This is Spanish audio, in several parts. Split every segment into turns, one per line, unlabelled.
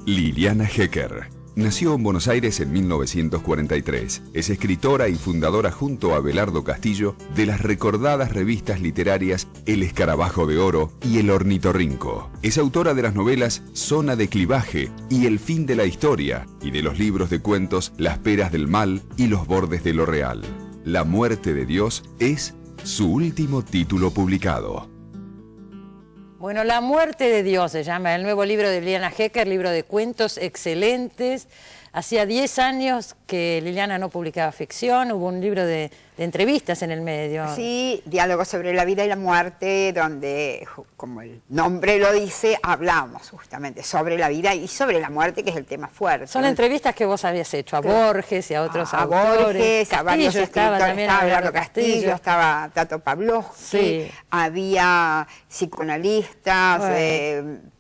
Liliana Hecker nació en Buenos Aires en 1943. Es escritora y fundadora junto a Abelardo Castillo de las recordadas revistas literarias El Escarabajo de Oro y El Ornitorrinco. Es autora de las novelas Zona de Clivaje y El Fin de la Historia y de los libros de cuentos Las Peras del Mal y Los Bordes de lo Real. La Muerte de Dios es su último título publicado.
Bueno, La Muerte de Dios se llama el nuevo libro de Liliana Hecker, libro de cuentos excelentes. Hacía 10 años que Liliana no publicaba ficción, hubo un libro de entrevistas en el medio.
Sí, diálogos sobre la vida y la muerte, donde, como el nombre lo dice, hablamos justamente sobre la vida y sobre la muerte, que es el tema fuerte.
Son entrevistas que vos habías hecho a Borges y a otros autores.
A Borges, a varios escritores, estaba Abelardo Castillo, estaba Tato Pavlovsky,
sí.
Había psicoanalistas,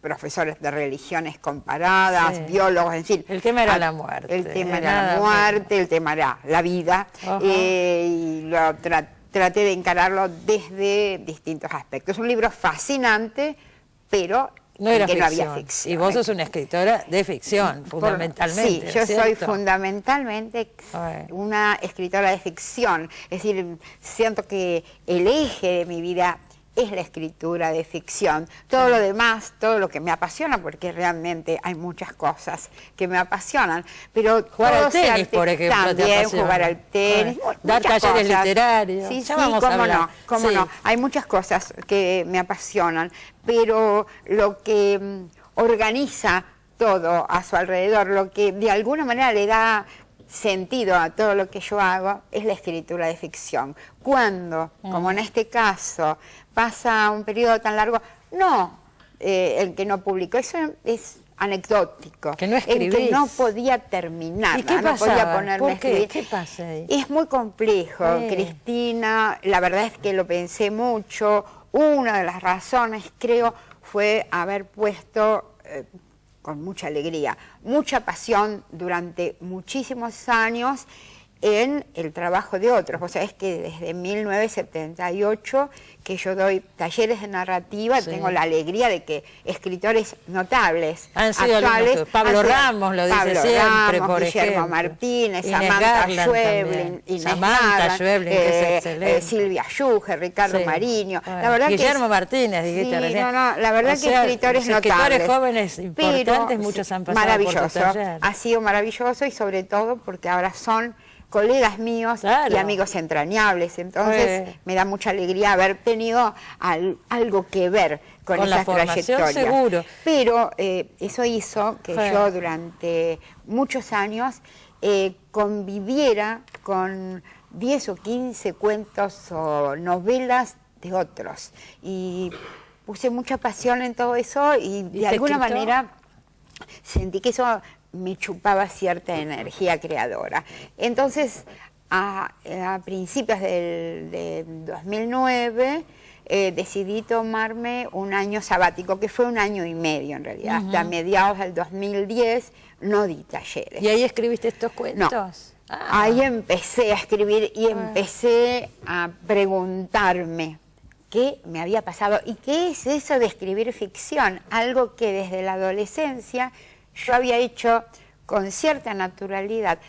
profesores de religiones comparadas, sí. Biólogos, en fin.
El tema era la muerte.
El tema era la muerte, el tema era la vida. Y lo traté de encararlo desde distintos aspectos. Es un libro fascinante, pero
no era
que
ficción.
No había ficción.
Y vos sos una escritora de ficción, fundamentalmente.
Sí, yo soy fundamentalmente una escritora de ficción. Es decir, siento que el eje de mi vida es la escritura de ficción. Todo lo demás, todo lo que me apasiona, porque realmente hay muchas cosas que me apasionan, pero
jugar al tenis, por ejemplo,
también jugar al tenis,
dar talleres literarios.
Sí, cómo no. Hay muchas cosas que me apasionan, pero lo que organiza todo a su alrededor, lo que de alguna manera le da sentido a todo lo que yo hago, es la escritura de ficción. Cuando, como en este caso, pasa un periodo tan largo, el que no publicó, eso es anecdótico.
Que no escribís.
El que no podía terminar,
¿Y qué
no
pasaba?
podía ponerme a escribir.
¿Qué pasa ahí?
Es muy complejo, Cristina, la verdad es que lo pensé mucho. Una de las razones, creo, fue haber puesto con mucha alegría, mucha pasión durante muchísimos años en el trabajo de otros. Vos sabés que desde 1978 que yo doy talleres de narrativa, tengo la alegría de que escritores notables,
han sido
actuales,
Pablo Ramos lo dice siempre, por
Guillermo
ejemplo.
Martínez,
Inés
Samantha
Garland
Schweblin,
Samantha Schweblin, que es excelente.
Silvia Schuger, Ricardo Mariño. La verdad
Guillermo
que
Martínez, dijiste recién.
la verdad que escritores notables.
Jóvenes importantes, muchos han pasado por tu taller.
Ha sido maravilloso y sobre todo porque ahora son colegas míos y amigos entrañables, entonces me da mucha alegría haber tenido algo que ver con esa trayectoria.
Seguro.
Pero eso hizo que yo durante muchos años conviviera con 10 o 15 cuentos o novelas de otros y puse mucha pasión en todo eso y de alguna manera sentí que eso me chupaba cierta energía creadora. Entonces, a principios del 2009, decidí tomarme un año sabático, que fue un año y medio en realidad. Hasta mediados del 2010 no di talleres.
¿Y ahí escribiste estos cuentos?
No. Ahí empecé a escribir y empecé a preguntarme qué me había pasado y qué es eso de escribir ficción, algo que desde la adolescencia yo había hecho con cierta naturalidad,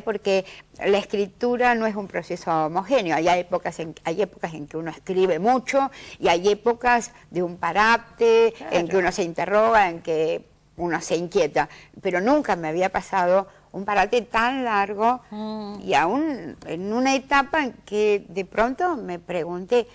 porque la escritura no es un proceso homogéneo, hay épocas en que uno escribe mucho y hay épocas de un parate, en que uno se interroga, en que uno se inquieta, pero nunca me había pasado un parate tan largo y aún en una etapa en que de pronto me pregunté,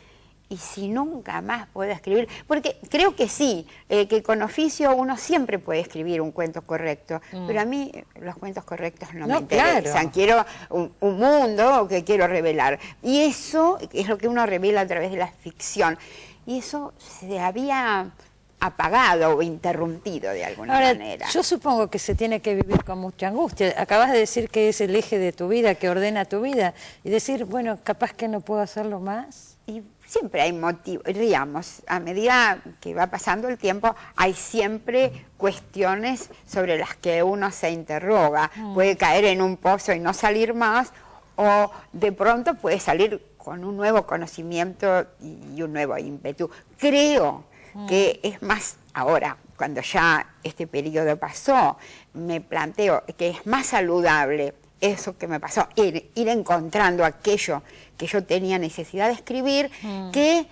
¿y si nunca más puedo escribir? Porque creo que sí, que con oficio uno siempre puede escribir un cuento correcto, pero a mí los cuentos correctos no me interesan. Quiero un mundo que quiero revelar. Y eso es lo que uno revela a través de la ficción. Y eso se había apagado o interrumpido de alguna manera.
Yo supongo que se tiene que vivir con mucha angustia. Acabas de decir que es el eje de tu vida, que ordena tu vida, y decir, bueno, capaz que no puedo hacerlo más.
Y siempre hay motivos, digamos, a medida que va pasando el tiempo, hay siempre cuestiones sobre las que uno se interroga. Puede caer en un pozo y no salir más, o de pronto puede salir con un nuevo conocimiento y un nuevo ímpetu. Creo que es más ahora, cuando ya este periodo pasó, me planteo que es más saludable eso que me pasó, ir encontrando aquello que yo tenía necesidad de escribir, que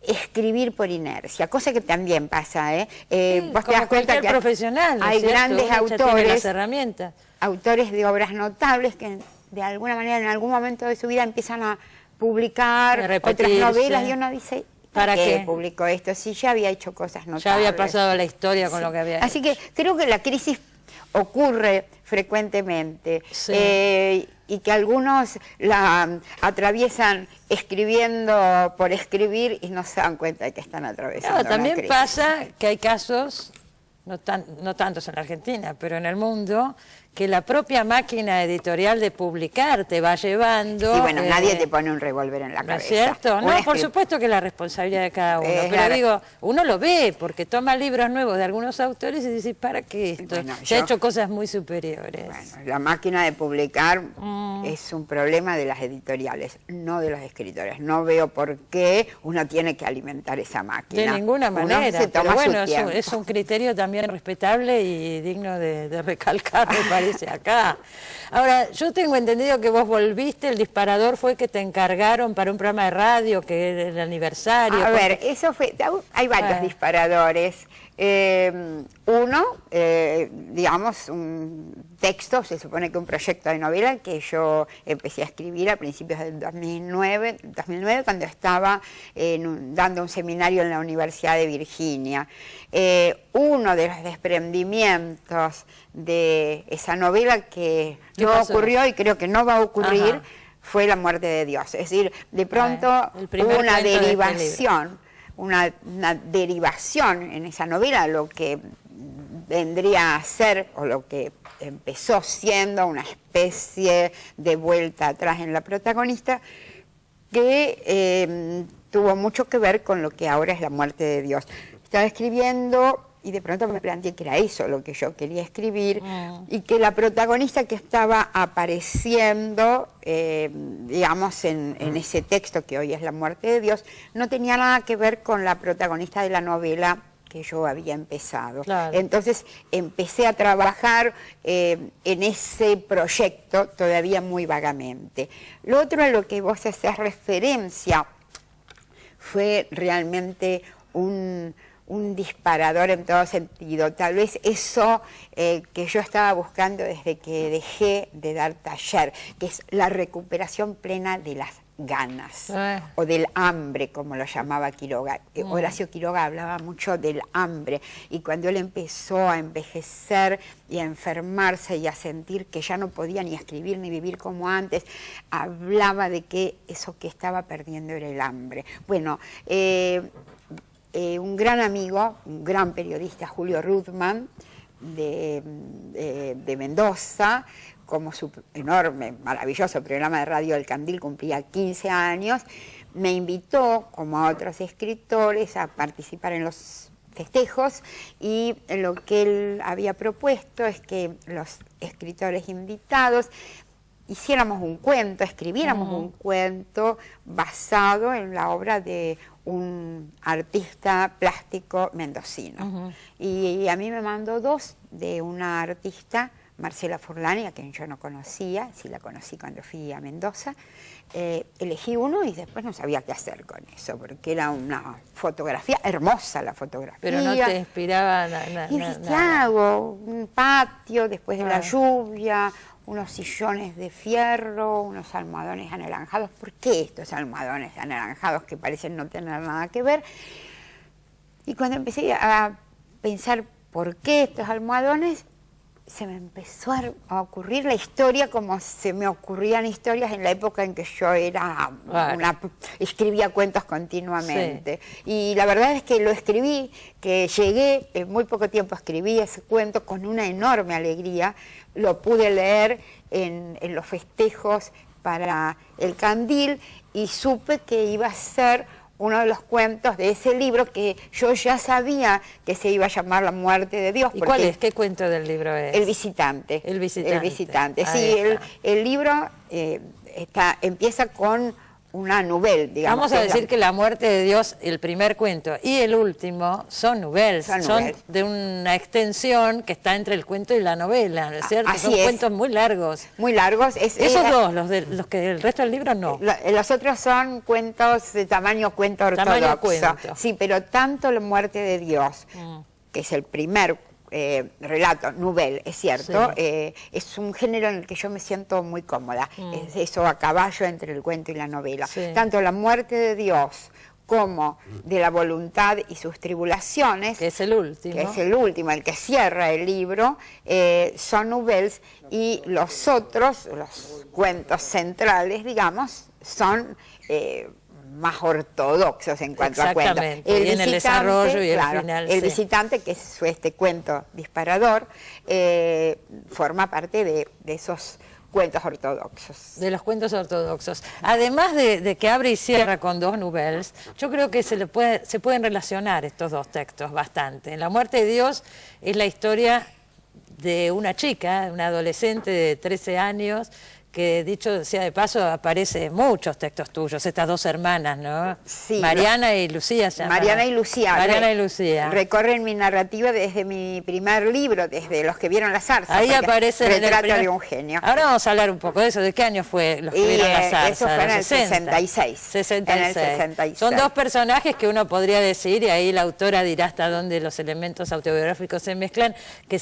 escribir por inercia, cosa que también pasa,
Sí,
vos te das cuenta que
profesional, ¿no es
hay
cierto?
grandes
Uno ya tiene
autores,
las herramientas.
autores de obras notables que de alguna manera en algún momento de su vida empiezan a publicar otras novelas y uno dice, ¿para qué publicó esto? Si ya había hecho cosas notables.
Ya había pasado la historia con lo que había
Así
hecho.
que creo que la crisis ocurre frecuentemente, y que algunos la atraviesan escribiendo por escribir y no se dan cuenta de que están atravesando una
También
crisis.
pasa que hay casos, no tantos en la Argentina, pero en el mundo, que la propia máquina editorial de publicar te va llevando...
Sí, bueno, nadie te pone un revólver en la cabeza.
¿No es cierto? No, por supuesto que la responsabilidad de cada uno, pero digo, uno lo ve, porque toma libros nuevos de algunos autores y dice, ¿para qué esto?
Bueno,
se ha hecho cosas muy superiores.
Bueno, la máquina de publicar es un problema de las editoriales, no de los escritores. No veo por qué uno tiene que alimentar esa máquina.
De ninguna manera,
Uno se toma
pero bueno,
su tiempo.
es un criterio también respetable y digno de recalcar, me parece, acá. Ahora, yo tengo entendido que vos volviste, el disparador fue que te encargaron para un programa de radio, que era el aniversario.
A ver, eso fue, hay varios disparadores. Uno, digamos, un texto, se supone que un proyecto de novela que yo empecé a escribir a principios del 2009 cuando estaba dando un seminario en la Universidad de Virginia. Uno de los desprendimientos de esa novela que no ocurrió y creo que no va a ocurrir fue La muerte de Dios. Es decir, de pronto hubo una derivación. Una derivación en esa novela, lo que vendría a ser, o lo que empezó siendo una especie de vuelta atrás en la protagonista, que tuvo mucho que ver con lo que ahora es La muerte de Dios. Estaba escribiendo y de pronto me planteé que era eso lo que yo quería escribir, y que la protagonista que estaba apareciendo, digamos, en ese texto que hoy es La muerte de Dios, no tenía nada que ver con la protagonista de la novela que yo había empezado.
Claro.
Entonces empecé a trabajar en ese proyecto todavía muy vagamente. Lo otro a lo que vos hacés referencia fue realmente un disparador en todo sentido. Tal vez eso que yo estaba buscando desde que dejé de dar taller, que es la recuperación plena de las ganas, o del hambre, como lo llamaba Quiroga. Horacio Quiroga hablaba mucho del hambre, y cuando él empezó a envejecer y a enfermarse y a sentir que ya no podía ni escribir ni vivir como antes, hablaba de que eso que estaba perdiendo era el hambre. Bueno, un gran amigo, un gran periodista, Julio Ruthman, de Mendoza, como su enorme, maravilloso programa de radio El Candil cumplía 15 años, me invitó, como a otros escritores, a participar en los festejos, y lo que él había propuesto es que los escritores invitados hiciéramos un cuento, escribiéramos un cuento basado en la obra de un artista plástico mendocino. Y a mí me mandó dos, de una artista, Marcela Furlani, a quien yo no conocía, sí la conocí cuando fui a Mendoza. Elegí uno y después no sabía qué hacer con eso, porque era una fotografía, hermosa la fotografía.
Pero no te inspiraba nada.
Y dije, ¿qué hago? Un patio después de la lluvia, unos sillones de fierro, unos almohadones anaranjados. ¿Por qué estos almohadones anaranjados que parecen no tener nada que ver? Y cuando empecé a pensar por qué estos almohadones, se me empezó a ocurrir la historia como se me ocurrían historias en la época en que yo era escribía cuentos continuamente. Sí. Y la verdad es que lo escribí, que llegué, en muy poco tiempo escribí ese cuento con una enorme alegría. Lo pude leer en los festejos para el Candil y supe que iba a ser uno de los cuentos de ese libro que yo ya sabía que se iba a llamar La muerte de Dios.
¿Y cuál es? ¿Qué cuento del libro es?
El visitante.
El visitante.
El visitante. Sí, el libro empieza con una novela, digamos.
Vamos a decir que La muerte de Dios, el primer cuento y el último, son novelas, son de una extensión que está entre el cuento y la novela, ¿no es cierto?
Así
son
es.
Cuentos muy largos.
Muy largos.
Esos dos, los que el resto del libro no.
Los otros son cuentos de tamaño cuento ortodoxo.
Tamaño cuento.
Sí, pero tanto La muerte de Dios, que es el primer relato, novel, es cierto,
sí.
Es un género en el que yo me siento muy cómoda, es eso a caballo entre el cuento y la novela.
Sí.
Tanto La muerte de Dios como De la voluntad y sus tribulaciones,
que es el último,
el que cierra el libro, son novels, y los otros, los cuentos centrales, digamos, son más ortodoxos en cuanto a cuentos.
Y en el desarrollo y el final.
El visitante, que es este cuento disparador, forma parte de esos cuentos ortodoxos.
De los cuentos ortodoxos. Además de que abre y cierra con dos novelas, yo creo que se pueden relacionar estos dos textos bastante. En La muerte de Dios es la historia de una chica, una adolescente de 13 años, que dicho sea de paso aparece en muchos textos tuyos, estas dos hermanas, ¿no?
Sí.
Mariana y Lucía se llama.
Mariana y Lucía.
Mariana y Lucía.
Recorren mi narrativa desde mi primer libro, desde Los que vieron la zarza.
Ahí aparece
Retrato de un genio.
Ahora vamos a hablar un poco de eso. ¿De qué año fue Los que vieron la zarza?
Eso fue en el 66.
66.
En el 66.
Son dos personajes que uno podría decir, y ahí la autora dirá hasta dónde los elementos autobiográficos se mezclan, que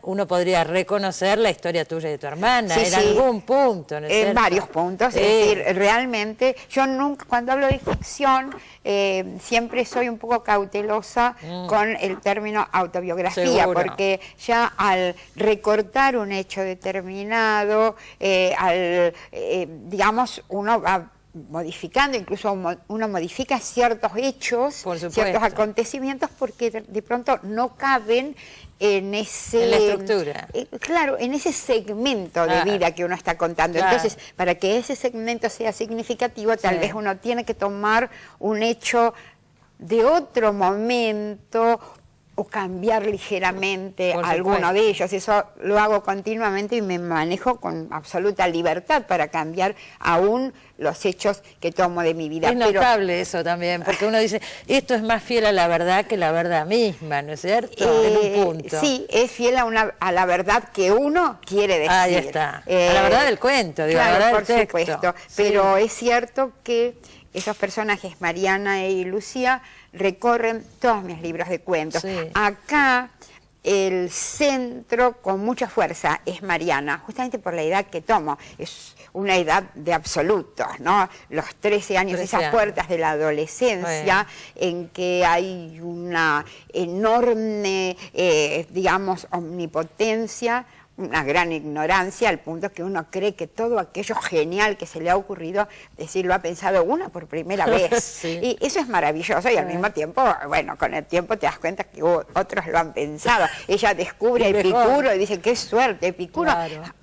uno podría reconocer la historia tuya y de tu hermana.
Sí,
en algún punto, ¿no es cierto?
En varios puntos, es decir, realmente, yo nunca, cuando hablo de ficción, siempre soy un poco cautelosa con el término autobiografía,
Seguro.
porque ya al recortar un hecho determinado, digamos, uno va modificando, incluso uno modifica ciertos hechos, ciertos acontecimientos, porque de pronto no caben en la
estructura.
Claro, en ese segmento de vida que uno está contando.
Claro.
Entonces, para que ese segmento sea significativo, tal vez uno tiene que tomar un hecho de otro momento o cambiar ligeramente alguno de ellos. Eso lo hago continuamente y me manejo con absoluta libertad para cambiar aún los hechos que tomo de mi vida.
Es notable eso también, porque uno dice, esto es más fiel a la verdad que la verdad misma, ¿no es cierto? En un punto.
Sí, es fiel a la verdad que uno quiere decir.
Ahí está. A la verdad del cuento, digo,
claro,
la verdad
por
del texto.
Supuesto. Pero es cierto que esos personajes, Mariana y Lucía, recorren todos mis libros de cuentos.
Sí.
Acá el centro con mucha fuerza es Mariana, justamente por la edad que tomo. Es una edad de absolutos, ¿no? Los 13 años, esas puertas de la adolescencia, en que hay una enorme, digamos, omnipotencia, una gran ignorancia, al punto que uno cree que todo aquello genial que se le ha ocurrido, lo ha pensado uno por primera vez.
Sí.
Y eso es maravilloso, y al mismo tiempo, bueno, con el tiempo te das cuenta que otros lo han pensado. Ella descubre a Epicuro y dice, qué suerte, Epicuro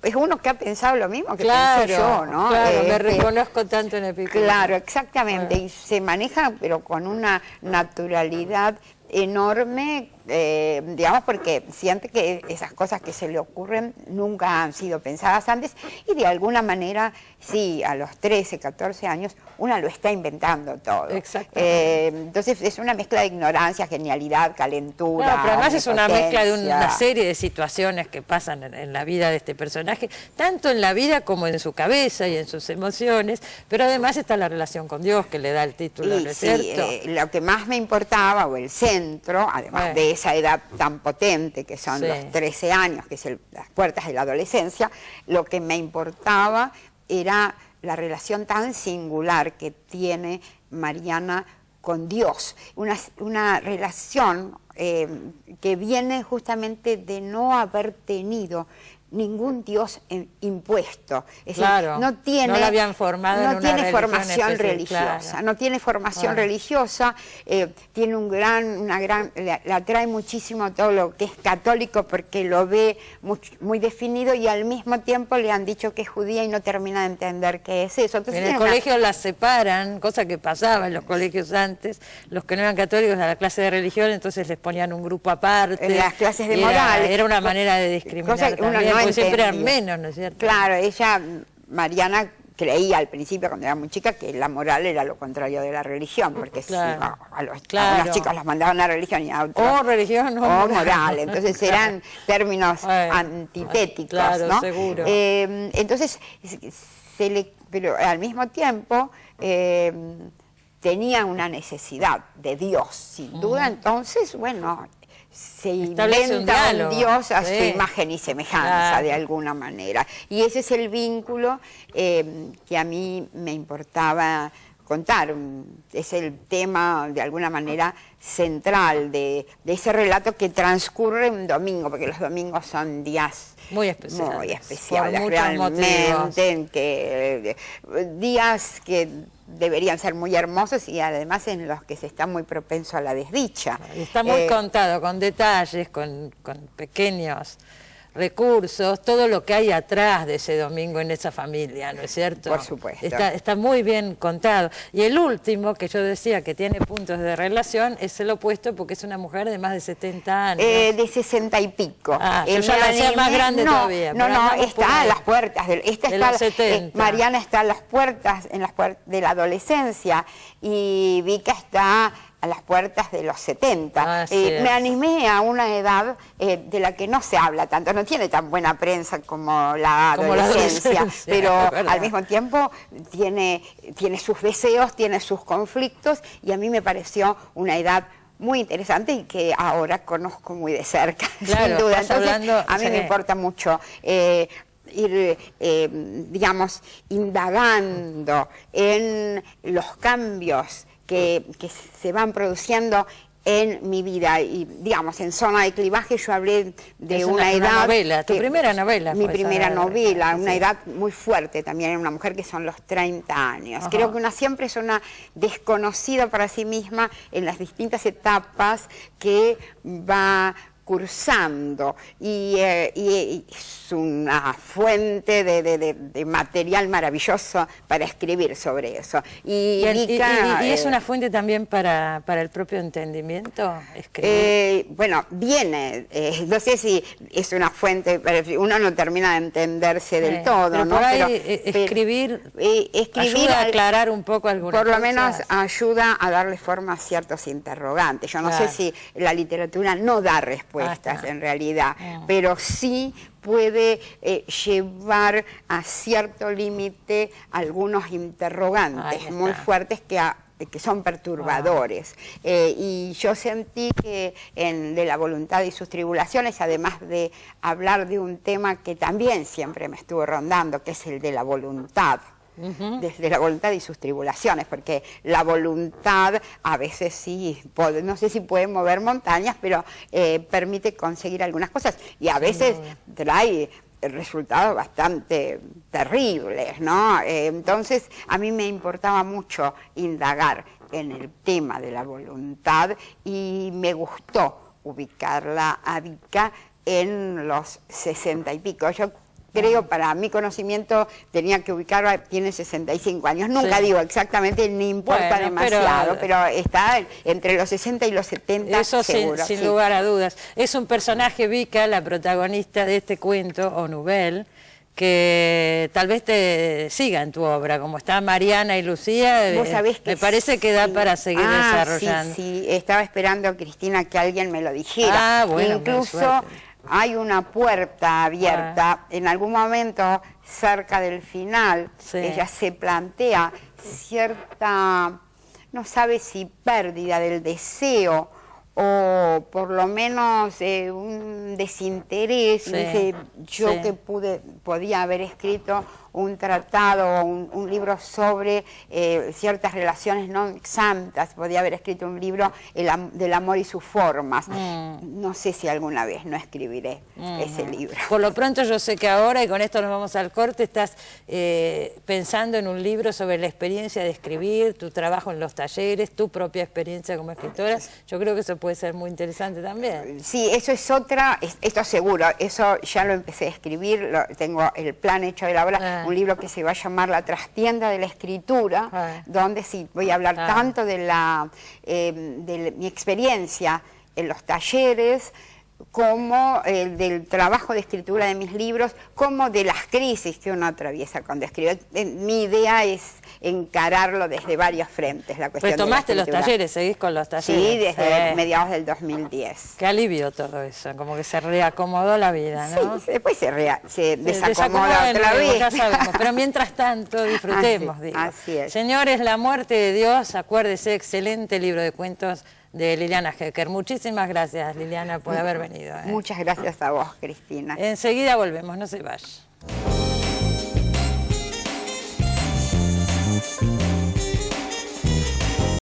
es uno que ha pensado lo mismo que pensé yo, ¿no?
Claro, me reconozco tanto en Epicuro.
Claro, exactamente, y se maneja, pero con una naturalidad enorme, digamos, porque siente que esas cosas que se le ocurren nunca han sido pensadas antes, y de alguna manera, sí, a los 13, 14 años, una lo está inventando todo.
Exactamente.
Entonces es una mezcla de ignorancia, genialidad, calentura.
No, pero además es una mezcla de una serie de situaciones que pasan en la vida de este personaje, tanto en la vida como en su cabeza y en sus emociones, pero además está la relación con Dios que le da el título, ¿no es cierto?
Lo que más me importaba, o el centro, además de esa edad tan potente que son los 13 años, que es las puertas de la adolescencia, lo que me importaba era la relación tan singular que tiene Mariana con Dios, una relación que viene justamente de no haber tenido ningún Dios impuesto. Es decir, no
la habían formado en una
tiene formación
especial,
religiosa, no tiene formación religiosa, tiene le atrae muchísimo todo lo que es católico, porque lo ve muy definido, y al mismo tiempo le han dicho que es judía y no termina de entender qué es eso. Entonces,
en el colegio las separan, cosa que pasaba en los colegios antes, los que no eran católicos a la clase de religión, entonces les ponían un grupo aparte.
En las clases de moral.
Era una manera de discriminar también, porque siempre eran menos, ¿no es cierto?
Claro, Mariana creía al principio, cuando era muy chica, que la moral era lo contrario de la religión, porque
Claro.
a unos
Claro.
chicos los mandaban a religión y a otros
O religión
o moral. Entonces eran términos
Bueno,
antitéticos,
claro,
¿no?
seguro.
Entonces, pero al mismo tiempo tenía una necesidad de Dios, sin duda. Entonces, bueno, se
Establece un
inventa un
diálogo,
Dios a
sí.
su imagen y semejanza,
Claro.
de alguna manera. Y ese es el vínculo que a mí me importaba contar. Es el tema, de alguna manera, central de ese relato que transcurre un domingo, porque los domingos son días
Muy especiales.
muy especiales,
Por muchos
realmente,
motivos.
en que días que deberían ser muy hermosos y además en los que se está muy propenso a la desdicha.
Y está muy contado, con detalles, con pequeños recursos, todo lo que hay atrás de ese domingo en esa familia, ¿no es cierto?
Por supuesto.
Está muy bien contado. Y el último, que yo decía que tiene puntos de relación, es el opuesto porque es una mujer de más de 70 años.
De 60 y pico.
Ah, yo ya
Me
la hacía más grande
no,
todavía,
No,
pero
no,
andamos por
está a
ahí.
las puertas.
De los 70.
Mariana está a las puertas, de la adolescencia, y Vika está a las puertas de los 70.
Así es.
Me animé a una edad de la que no se habla tanto, no tiene tan buena prensa como la adolescencia, pero
es verdad.
al mismo tiempo tiene sus deseos, tiene sus conflictos, y a mí me pareció una edad muy interesante y que ahora conozco muy de cerca,
Claro,
sin duda.
estás
Entonces,
hablando,
a mí
sí.
me importa mucho ir, digamos, indagando en los cambios que se van produciendo en mi vida. Y, digamos, en Zona de Clivaje yo hablé de
Es
una
una
edad...
novela, tu primera novela
Mi
fue
primera
Zona de
novela,
Clivaje,
una
sí.
edad muy fuerte también en una mujer, que son los 30 años.
Ajá.
Creo que una siempre es una desconocida para sí misma en las distintas etapas que va cursando, y es una fuente de material maravilloso para escribir sobre eso. Y
es una fuente también para el propio entendimiento, escribir.
Bueno, viene, no sé si es una fuente, pero uno no termina de entenderse del todo,
pero
¿no?
por ahí
Pero
escribir
ayuda
a aclarar un poco algunas
por lo
cosas.
menos ayuda a darle forma a ciertos interrogantes. Yo no
Claro.
sé si la literatura no da respuestas en realidad, pero sí puede llevar a cierto límite algunos interrogantes
Ahí
muy
está.
fuertes que son perturbadores. Y yo sentí que de la voluntad y sus tribulaciones, además de hablar de un tema que también siempre me estuvo rondando, que es el de la voluntad. Desde la voluntad y sus tribulaciones, porque la voluntad a veces sí, no sé si puede mover montañas, pero permite conseguir algunas cosas, y a veces trae resultados bastante terribles, ¿no? Entonces a mí me importaba mucho indagar en el tema de la voluntad, y me gustó ubicarla a Vika en los 60 y pico. Yo creo, para mi conocimiento, tenía que ubicarla, tiene 65 años. Nunca
Sí.
digo exactamente, ni importa
Bueno,
demasiado, pero está entre los 60 y los 70
Eso
seguro.
sin
sí.
lugar a dudas. Es un personaje, Vika, la protagonista de este cuento o novel, que tal vez te siga en tu obra, como está Mariana y Lucía.
Vos sabés que
me parece que da
sí.
para seguir desarrollando.
Sí, estaba esperando, Cristina, que alguien me lo dijera.
Ah, bueno,
Incluso
suerte.
hay una puerta abierta. En algún momento, cerca del final,
Sí.
ella se plantea cierta, no sabe si pérdida del deseo, o por lo menos un desinterés.
Sí,
Dice, yo
sí.
que podía haber escrito un tratado o un libro sobre ciertas relaciones no santas, podía haber escrito un libro del amor y sus formas. No sé si alguna vez no escribiré ese libro.
Por lo pronto yo sé que ahora, y con esto nos vamos al corte, estás pensando en un libro sobre la experiencia de escribir, tu trabajo en los talleres, tu propia experiencia como escritora. Yo creo que eso puede ser muy interesante también.
Sí, eso es otra, esto seguro, eso ya lo empecé a escribir, tengo el plan hecho de la obra, un libro que se va a llamar La trastienda de la escritura, donde sí voy a hablar tanto de mi experiencia en los talleres, como del trabajo de escritura de mis libros, como de las crisis que uno atraviesa cuando escribe. Mi idea es encararlo desde varios frentes, la cuestión
Retomaste
de la
los
escritura.
talleres, seguís con los talleres.
Sí, desde
Sí.
mediados del 2010.
Qué alivio todo eso, como que se reacomodó la vida, ¿no?
Sí, después se
Se
desacomoda
de
otra
nuevo,
vez.
ya sabemos, pero mientras tanto disfrutemos,
Así-
digo.
así es.
Señores, La muerte de Dios, acuérdese, excelente libro de cuentos de Liliana Hecker. Muchísimas gracias, Liliana, por haber venido.
Muchas gracias a vos, Cristina.
Enseguida volvemos, no se vaya.